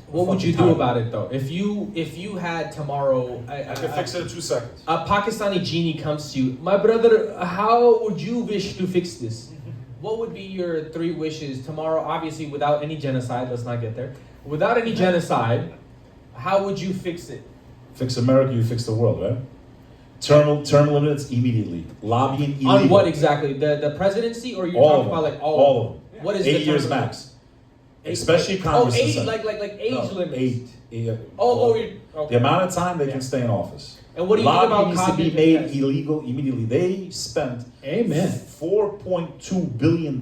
What would you do about it though? If you had tomorrow, I can fix it in 2 seconds. A Pakistani genie comes to you, my brother. How would you wish to fix this? What would be your 3 wishes tomorrow? Obviously, without any genocide. Let's not get there. Without any genocide, how would you fix it? Fix America, you fix the world, right? Term limits immediately. Lobbying illegal. On what exactly? The presidency, or you're talking about like all of them? Yeah. What is 8 the years term limit? max. Especially Congress. 8, like age limits. 8. Yeah. Okay. The amount of time they can stay in office. And what do you think about needs to be made illegal immediately. They spent $4.2 billion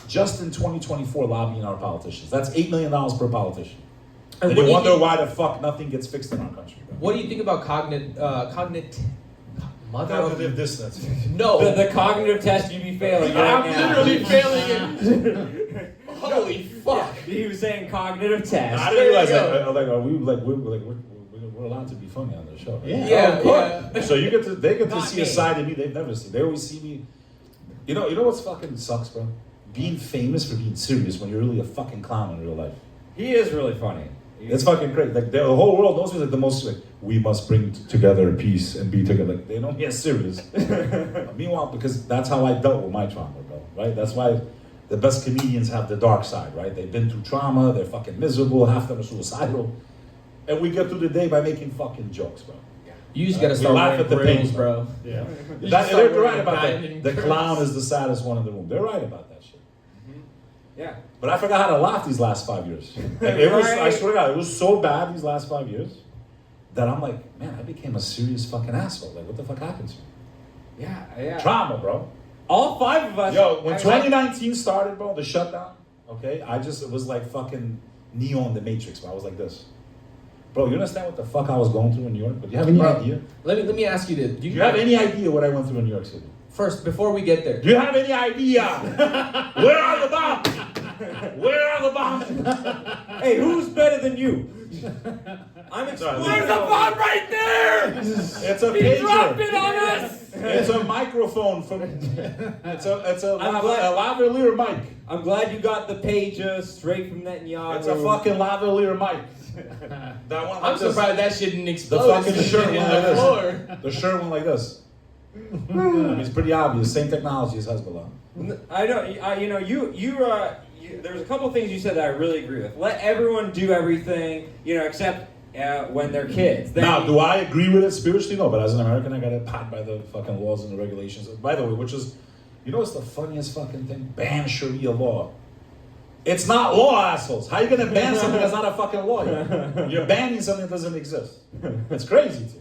just in 2024 lobbying our politicians. That's $8 million per politician. And you wonder why the fuck nothing gets fixed in our country. Bro. What do you think about cognitive dissonance? No. The cognitive test you'd be failing. I'm literally failing it. Holy fuck. He was saying cognitive test. I didn't realize we're allowed to be funny on this show. Right? Yeah. So they get to see a side of me they've never seen. They always see me. You know what's fucking sucks, bro? Being famous for being serious when you're really a fucking clown in real life. He is really funny. It's fucking great. Like the whole world knows me like the most. Like, we must bring together peace and be together. Like, they know me as serious. Meanwhile, because that's how I dealt with my trauma, bro. Right? That's why the best comedians have the dark side, right? They've been through trauma. They're fucking miserable. Half of them are suicidal, and we get through the day by making fucking jokes, bro. You just gotta start laugh at the grills, pain, bro. Yeah, they're right about that. The clown is the saddest one in the room. They're right about that shit. Yeah. But I forgot how to laugh these last 5 years. Like, I swear to God, it was so bad these last 5 years that I'm like, man, I became a serious fucking asshole. Like, what the fuck happened to me? Yeah. Trauma, bro. All 5 of us. Yo, when 2019 started, bro, the shutdown, okay, it was like fucking Neo in the Matrix, bro. I was like this. Bro, you understand what the fuck I was going through in New York? But do you have any idea? Let me ask you this. Do you have any idea what I went through in New York City? First, before we get there. Do you have any idea? Where are the bombs? Where are the bombs? Hey, who's better than you? I'm explaining. There's a bomb right there! It's a He pager. dropped it on us! It's a microphone from. It's a lavalier mic. I'm glad you got the pager straight from Netanyahu. It's a fucking lavalier mic. That one. I'm surprised that shit didn't The explode. fucking shirt in went the like floor. this. The shirt went like this. I mean, it's pretty obvious. Same technology as Hezbollah. I know. There's a couple things you said that I really agree with. Let everyone do everything, except when they're kids. Now, do I agree with it spiritually? No, but as an American, I got to abide by the fucking laws and the regulations. By the way, which is, what's the funniest fucking thing? Ban Sharia law. It's not law, assholes. How are you going to ban something that's not a fucking law? You're banning something that doesn't exist. It's crazy to me.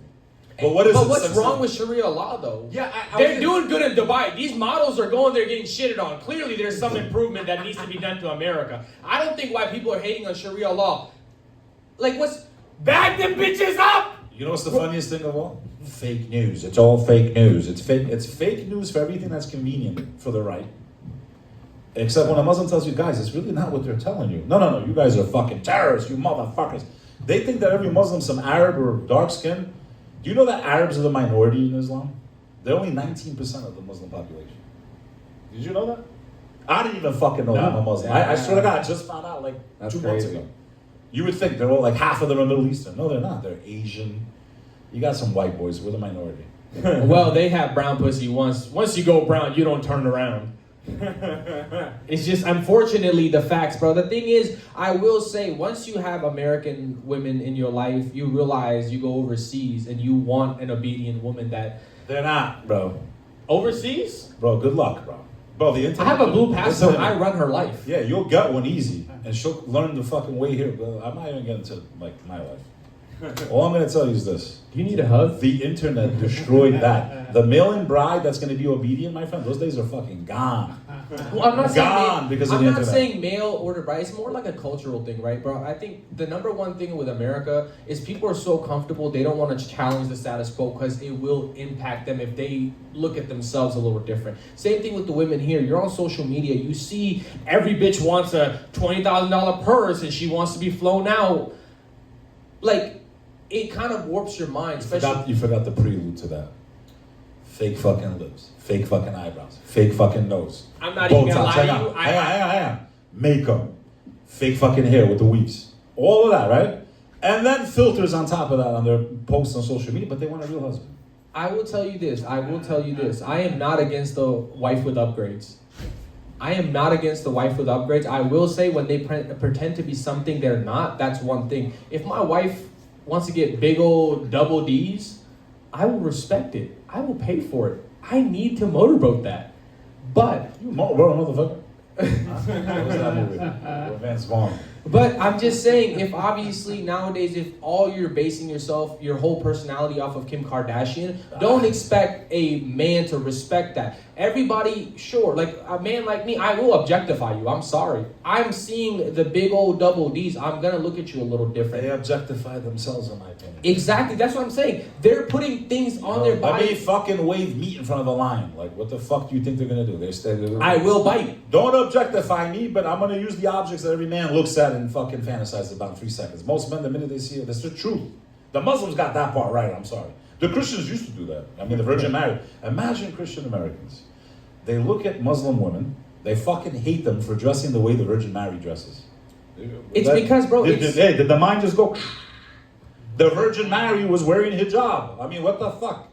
But what's wrong with Sharia law, though? Yeah, they're doing good in Dubai. These models are going there getting shitted on. Clearly, there's some improvement that needs to be done to America. I don't think why people are hating on Sharia law. Like, bag them bitches up! You know what's the funniest thing of all? Fake news. It's all fake news. It's fake news for everything that's convenient for the right. Except when a Muslim tells you, guys, it's really not what they're telling you. No, you guys are fucking terrorists, you motherfuckers. They think that every Muslim's some Arab or dark skin. Do you know that Arabs are the minority in Islam? They're only 19% of the Muslim population. Did you know that? I didn't even fucking know that I'm a Muslim. I swear to God, I just found out like That's 2 months crazy. ago. You would think they're all like half of them are Middle Eastern. No, they're not. They're Asian. You got some white boys. We're the minority. Well, they have brown pussy once. Once you go brown, you don't turn around. It's just, unfortunately, the facts, bro. The thing is, I will say, once you have American women in your life, you realize you go overseas and you want an obedient woman that... They're not, bro. Overseas? Bro, good luck, bro. Bro, the internet... I have a blue passport. I run her life. Yeah, you'll get one easy. And she'll learn the fucking way here. But I'm not even getting to, my life. All I'm going to tell you is this. Do you need a hug? The internet destroyed that. The mail-in bride that's going to be obedient, my friend, those days are fucking gone. Well, I'm not gone because of the internet. I'm not saying mail order bride. It's more like a cultural thing, right, bro? I think the number one thing with America is people are so comfortable, they don't want to challenge the status quo because it will impact them if they look at themselves a little different. Same thing with the women here. You're on social media. You see every bitch wants a $20,000 purse and she wants to be flown out. Like, it kind of warps your mind. You forgot the prelude to that. Fake fucking lips, fake fucking eyebrows, fake fucking nose. I'm not even gonna lie to you. Hang on. Makeup, fake fucking hair with the weaves. all of that, right? And then filters on top of that on their posts on social media, but they want a real husband. I will tell you this. I am not against the wife with upgrades. I am not against the wife with upgrades. I will say when they pretend to be something they're not, that's one thing. If my wife wants to get big old double D's, I will respect it. I will pay for it. I need to motorboat that. But You motorboat, motherfucker. What was that movie? With Vince Vaughn. But I'm just saying, if obviously nowadays, if all you're basing yourself, your whole personality off of Kim Kardashian, don't expect a man to respect that. Everybody, sure, like a man like me, I will objectify you. I'm sorry. I'm seeing the big old double D's. I'm gonna look at you a little different. They objectify themselves, in my opinion. Exactly, that's what I'm saying. They're putting things on their Let me body. fucking wave meat in front of the line. Like, what the fuck do you think they're gonna do? I will bite. Don't objectify me, but I'm gonna use the objects that every man looks at and fucking fantasizes about in 3 seconds. Most men, the minute they see it, that's the truth. The Muslims got that part right, I'm sorry. The Christians used to do that. I mean, the Virgin Mary. Imagine Christian Americans. They look at Muslim women, they fucking hate them for dressing the way the Virgin Mary dresses. It's because, bro, Did the mind just go? The Virgin Mary was wearing hijab. I mean, what the fuck?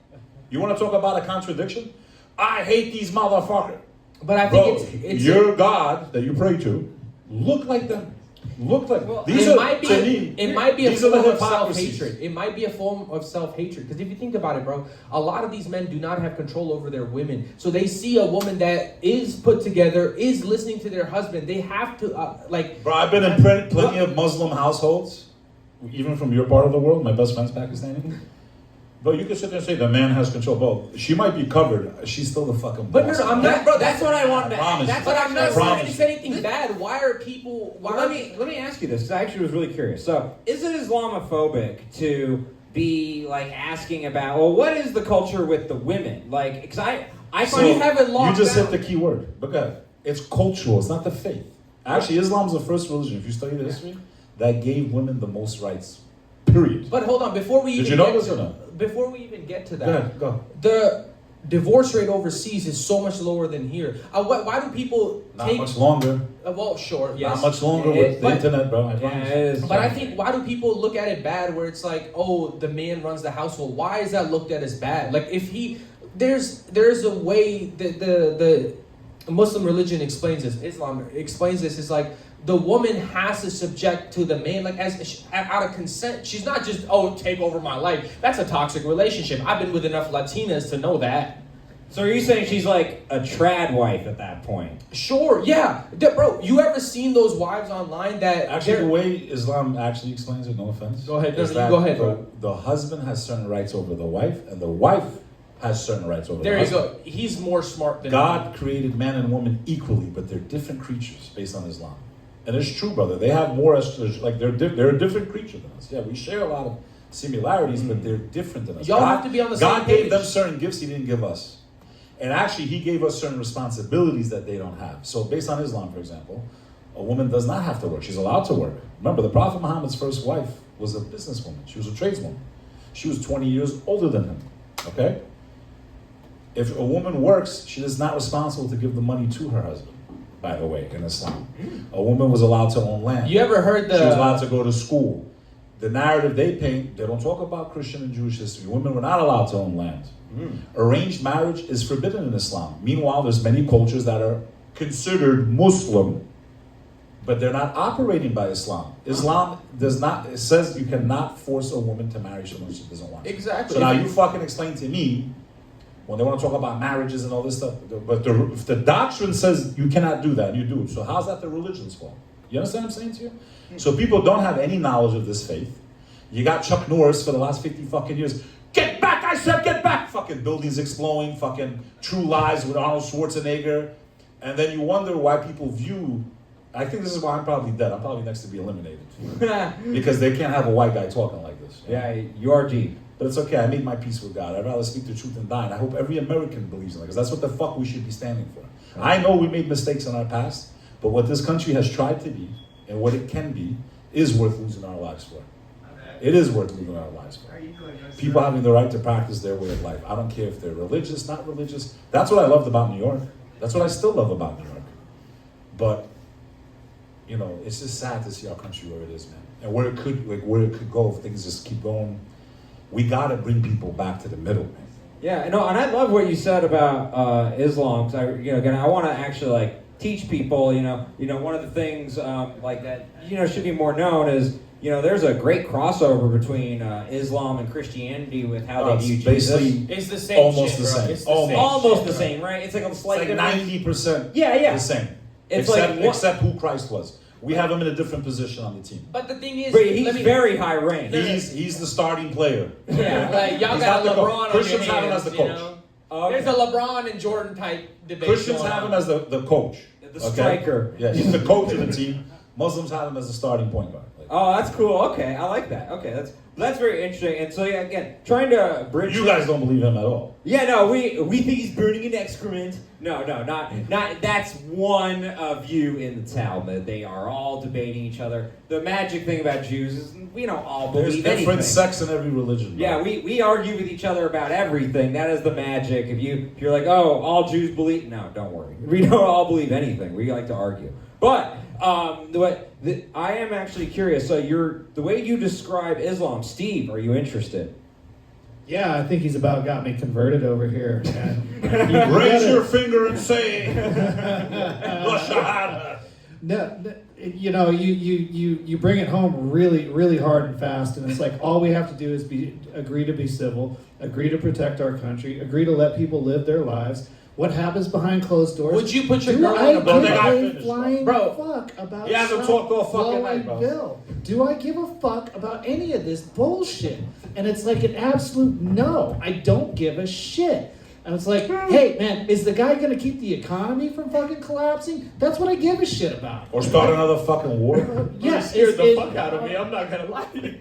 You want to talk about a contradiction? I hate these motherfuckers. But I Bro, think it's your God that you pray to look like them. Look like these it are, might be to me, it might be a these are form the of hypocrisies. self-hatred. It might be a form of self-hatred. Because if you think about it, bro, a lot of these men do not have control over their women. So they see a woman that is put together, is listening to their husband. They have to Bro, I've been in plenty of Muslim households, even from your part of the world. My best friend's Pakistani. But you can sit there and say the man has control. Bro, she might be covered. She's still the fucking boss. But no, I'm not, bro. That's what I wanted to promise ask. you. But I'm not saying promise it's you. anything bad. Why are people? Why Well, are let me ask you this, because I actually was really curious. So, is it Islamophobic to be like asking about, well, what is the culture with the women? Like, because I So you haven't locked You just down. hit the key word. Look at it. It's cultural. It's not the faith. Actually, Islam's the first religion, if you study the history, that gave women the most rights. Period. But hold on, before we Did even you know get this to, or not? before we even get to that, Go ahead, go. the divorce rate overseas is so much lower than here. Why do people Not take? much longer. Well, sure, yes. Not much longer with the but- internet, bro. I Yeah, promise. it is. But I think, why do people look at it bad where it's like, oh, the man runs the household? Why is that looked at as bad? Like, if there's a way that the Muslim religion explains this, Islam explains this, it's like, the woman has to subject to the man, like, out of consent. She's not just, oh, take over my life. That's a toxic relationship. I've been with enough Latinas to know that. So are you saying she's like a trad wife at that point? Sure, yeah. Bro, you ever seen those wives online that... Actually, they're- the way Islam actually explains it, no offense. Go ahead, is you that go ahead, bro. The husband has certain rights over the wife, and the wife has certain rights over There the you husband. go. He's more smart than God created man and woman equally, but they're different creatures based on Islam. And it's true, brother. They have more, like, they're a different creature than us. Yeah, we share a lot of similarities, but they're different than us. Y'all God, have to be on the same God gave page. them certain gifts He didn't give us. And actually, He gave us certain responsibilities that they don't have. So based on Islam, for example, a woman does not have to work. She's allowed to work. Remember, the Prophet Muhammad's first wife was a businesswoman. She was a tradeswoman. She was 20 years older than him, okay? If a woman works, she is not responsible to give the money to her husband, by the way, in Islam. A woman was allowed to own land. You ever heard She was allowed to go to school. The narrative they paint, they don't talk about Christian and Jewish history. Women were not allowed to own land. Arranged marriage is forbidden in Islam. Meanwhile, there's many cultures that are considered Muslim, but they're not operating by Islam. Islam does not, it says you cannot force a woman to marry someone she doesn't want. Exactly. So now you fucking explain to me, when they want to talk about marriages and all this stuff, but if the doctrine says you cannot do that, and you do it. So how's that the religion's fault? You understand what I'm saying to you? So people don't have any knowledge of this faith. You got Chuck Norris for the last 50 fucking years. Get back, I said get back! Fucking buildings exploding, fucking True Lies with Arnold Schwarzenegger. And then you wonder why people view, I think this is why I'm probably dead. I'm probably next to be eliminated. Because they can't have a white guy talking like this. Yeah, you are deep. But it's okay, I made my peace with God. I'd rather speak the truth than die. And I hope every American believes in that, because that's what the fuck we should be standing for. I know we made mistakes in our past, but what this country has tried to be, and what it can be, is worth losing our lives for. It is worth losing our lives for. People having the right to practice their way of life. I don't care if they're religious, not religious. That's what I loved about New York. That's what I still love about New York. But you know, it's just sad to see our country where it is, man, and where it could go if things just keep going. We gotta bring people back to the middle, man. Yeah, no, and I love what you said about Islam, because I want to actually like teach people. You know, one of the things like that should be more known is there's a great crossover between Islam and Christianity with how they view Jesus. It's the same. Almost shit, the bro. same. It's the Almost same the shit, same, right? It's like a slight It's like 90%. Yeah. The same. It's except who Christ was. We have him in a different position on the team. But the thing is, But he's very high ranked. He's the starting player. Yeah, like y'all He's got not the LeBron coach. on Christians your have him hands, as the you coach. know? Okay. There's a LeBron and Jordan type debate. Christians going have on. him as the coach. The striker. Yeah, he's the coach of the team. Muslims have him as the starting point guard. Like, Oh, that's cool. Okay, I like that. Okay, that's very interesting. And so yeah, again, trying to bridge. you guys don't believe him at all. Yeah, no, we think he's burning an excrement. No, not. That's one view in the Talmud. They are all debating each other. The magic thing about Jews is we don't all There's believe different anything. sects in every religion. Bro. Yeah, we argue with each other about everything. That is the magic. If you're like, oh, all Jews believe, no, don't worry. We don't all believe anything. We like to argue. But I am actually curious. So the way you describe Islam, Steve, are you interested? Yeah, I think he's about got me converted over here. Raise your finger and say, Shahada. No, you bring it home really, really hard and fast, and it's like all we have to do is agree to be civil, agree to protect our country, agree to let people live their lives. What happens behind closed doors? Would you put your Do girl I on a boat? give They got a finished, flying bro. fuck about He hasn't some talked all fucking night, flowing bro. bill? Do I give a fuck about any of this bullshit? And it's like an absolute no. I don't give a shit. And it's like, hey man, is the guy gonna keep the economy from fucking collapsing? That's what I give a shit about. Or start another fucking war. Yes, scared the fuck out of me. I'm not gonna lie to you.